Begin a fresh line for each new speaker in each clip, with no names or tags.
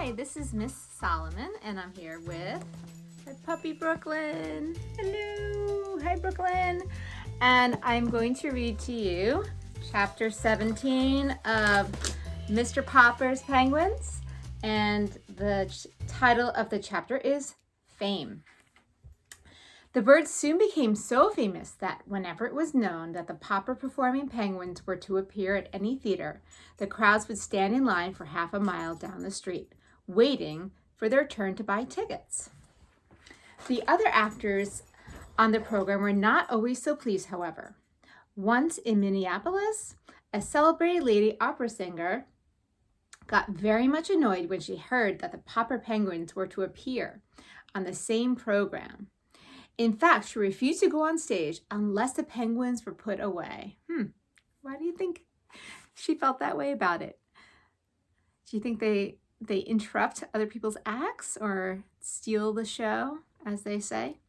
Hi, this is Miss Solomon, and I'm here with my puppy Brooklyn. Hello, hi Brooklyn. And I'm going to read to you chapter 17 of Mr. Popper's Penguins, and the title of the chapter is Fame. The birds soon became so famous that whenever it was known that the Popper performing penguins were to appear at any theater, the crowds would stand in line for half a mile down the street, waiting for their turn to buy tickets. The other actors on the program were not always so pleased, however. Once in Minneapolis, a celebrated lady opera singer got very much annoyed when she heard that the Popper penguins were to appear on the same program. In fact, she refused to go on stage unless the penguins were put away. Why do you think she felt that way about it? Do you think they interrupt other people's acts or steal the show, as they say?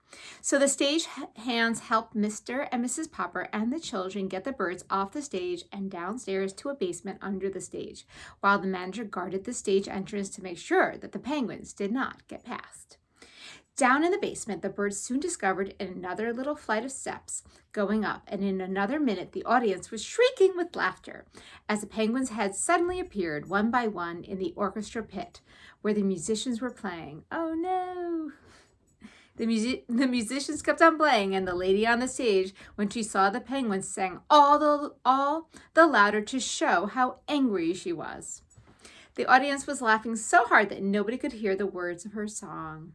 So the stage hands helped Mr. and Mrs. Popper and the children get the birds off the stage and downstairs to a basement under the stage, while the manager guarded the stage entrance to make sure that the penguins did not get past. Down in the basement, the birds soon discovered another little flight of steps going up, and in another minute the audience was shrieking with laughter as the penguins' heads suddenly appeared one by one in the orchestra pit where the musicians were playing. Oh no! The musicians kept on playing, and the lady on the stage, when she saw the penguins, sang all the louder to show how angry she was. The audience was laughing so hard that nobody could hear the words of her song.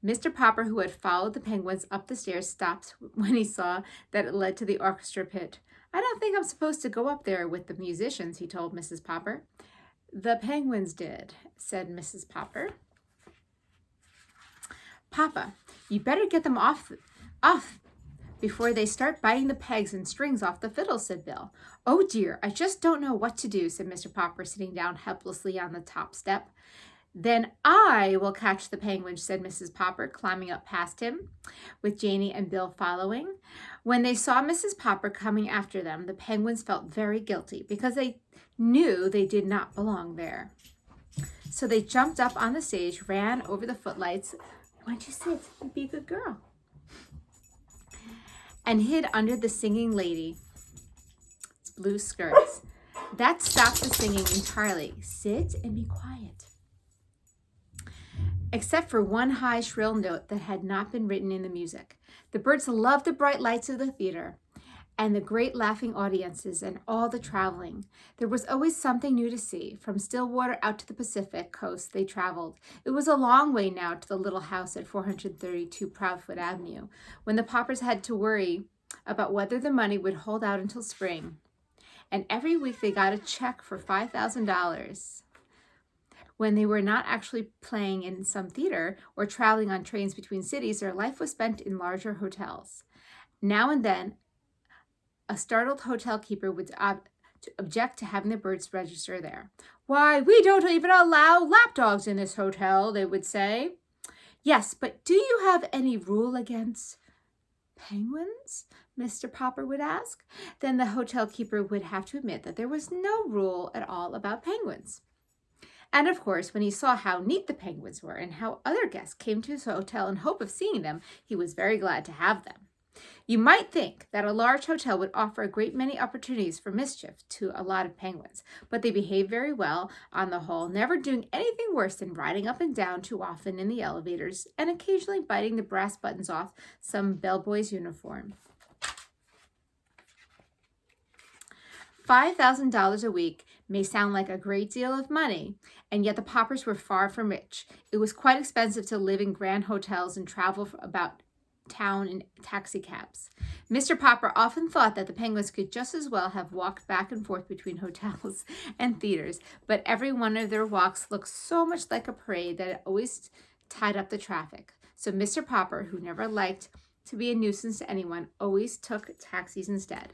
Mr. Popper, who had followed the penguins up the stairs, stopped when he saw that it led to the orchestra pit. "I don't think I'm supposed to go up there with the musicians," he told Mrs. Popper. "The penguins did," said Mrs. Popper. "Papa, you better get them off before they start biting the pegs and strings off the fiddle," said Bill. "Oh dear, I just don't know what to do," said Mr. Popper, sitting down helplessly on the top step. "Then I will catch the penguins," said Mrs. Popper, climbing up past him, with Janie and Bill following. When they saw Mrs. Popper coming after them, the penguins felt very guilty because they knew they did not belong there. So they jumped up on the stage, ran over the footlights. "Why don't you sit and be a good girl?" And hid under the singing lady's blue skirts. That stopped the singing entirely. "Sit and be quiet." Except for one high, shrill note that had not been written in the music. The birds loved the bright lights of the theater and the great laughing audiences and all the traveling. There was always something new to see. From Stillwater out to the Pacific coast they traveled. It was a long way now to the little house at 432 Proudfoot Avenue, when the Poppers had to worry about whether the money would hold out until spring. And every week they got a check for $5,000. When they were not actually playing in some theater or traveling on trains between cities, their life was spent in larger hotels. Now and then, a startled hotel keeper would object to having the birds register there. "Why, we don't even allow lapdogs in this hotel," they would say. "Yes, but do you have any rule against penguins?" Mr. Popper would ask. Then the hotel keeper would have to admit that there was no rule at all about penguins. And of course, when he saw how neat the penguins were and how other guests came to his hotel in hope of seeing them, he was very glad to have them. You might think that a large hotel would offer a great many opportunities for mischief to a lot of penguins, but they behaved very well on the whole, never doing anything worse than riding up and down too often in the elevators and occasionally biting the brass buttons off some bellboy's uniform. $5,000 a week may sound like a great deal of money, and yet the Poppers were far from rich. It was quite expensive to live in grand hotels and travel about town in taxicabs. Mr. Popper often thought that the penguins could just as well have walked back and forth between hotels and theaters, but every one of their walks looked so much like a parade that it always tied up the traffic. So Mr. Popper, who never liked to be a nuisance to anyone, always took taxis instead.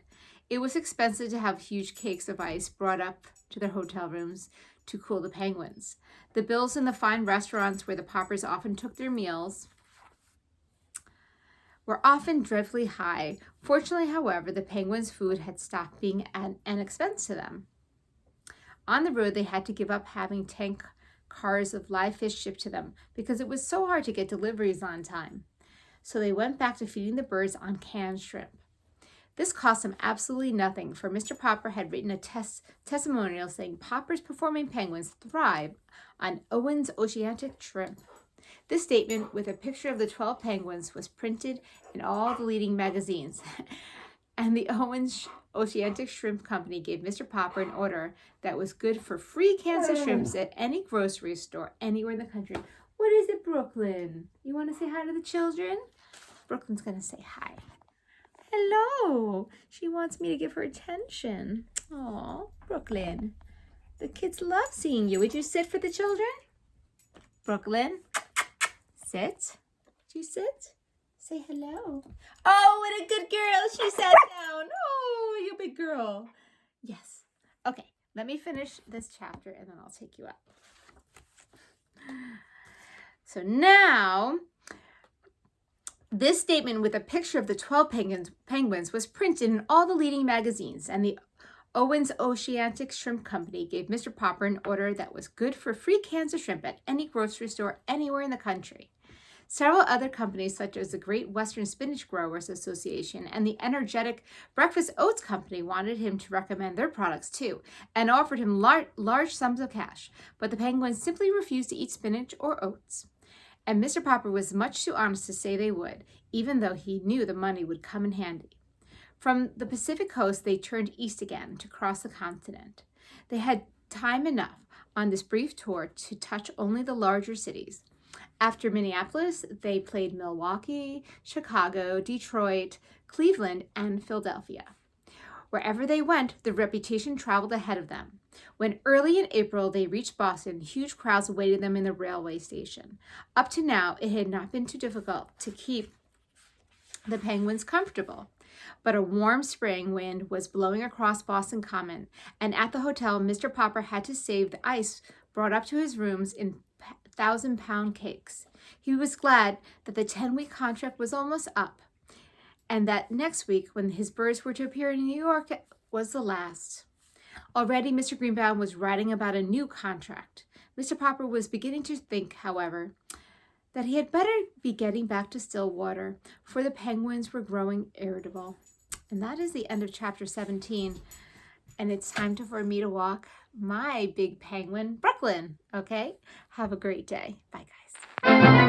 It was expensive to have huge cakes of ice brought up to their hotel rooms to cool the penguins. The bills in the fine restaurants where the Poppers often took their meals were often dreadfully high. Fortunately, however, the penguins' food had stopped being an expense to them. On the road, they had to give up having tank cars of live fish shipped to them because it was so hard to get deliveries on time. So they went back to feeding the birds on canned shrimp. This cost them absolutely nothing, for Mr. Popper had written a testimonial saying Popper's performing penguins thrive on Owen's Oceanic shrimp. This statement, with a picture of the 12 penguins, was printed in all the leading magazines. And the Owen's Oceanic Shrimp Company gave Mr. Popper an order that was good for free cans of shrimps at any grocery store anywhere in the country. What is it, Brooklyn? You want to say hi to the children? Brooklyn's going to say hi. Hello. She wants me to give her attention. Aw, Brooklyn. The kids love seeing you. Would you sit for the children? Brooklyn, sit. Would you sit? Say hello. Oh, what a good girl. She sat down. Oh, you big girl. Yes. Okay, let me finish this chapter and then I'll take you up. So now, this statement with a picture of the 12 penguins was printed in all the leading magazines, and the Owen's Oceanic Shrimp Company gave Mr. Popper an order that was good for free cans of shrimp at any grocery store anywhere in the country. Several other companies, such as the Great Western Spinach Growers Association and the Energetic Breakfast Oats Company, wanted him to recommend their products too and offered him large sums of cash, but the penguins simply refused to eat spinach or oats. And Mr. Popper was much too honest to say they would, even though he knew the money would come in handy. From the Pacific coast, they turned east again to cross the continent. They had time enough on this brief tour to touch only the larger cities. After Minneapolis, they played Milwaukee, Chicago, Detroit, Cleveland, and Philadelphia. Wherever they went, the reputation traveled ahead of them. When early in April they reached Boston, huge crowds awaited them in the railway station. Up to now, it had not been too difficult to keep the penguins comfortable. But a warm spring wind was blowing across Boston Common, and at the hotel, Mr. Popper had to save the ice brought up to his rooms in 1,000-pound cakes. He was glad that the 10-week contract was almost up, and that next week, when his birds were to appear in New York, was the last. Already, Mr. Greenbaum was writing about a new contract. Mr. Popper was beginning to think, however, that he had better be getting back to Stillwater, for the penguins were growing irritable. And that is the end of chapter 17. And it's time for me to walk my big penguin, Brooklyn. Okay? Have a great day. Bye, guys.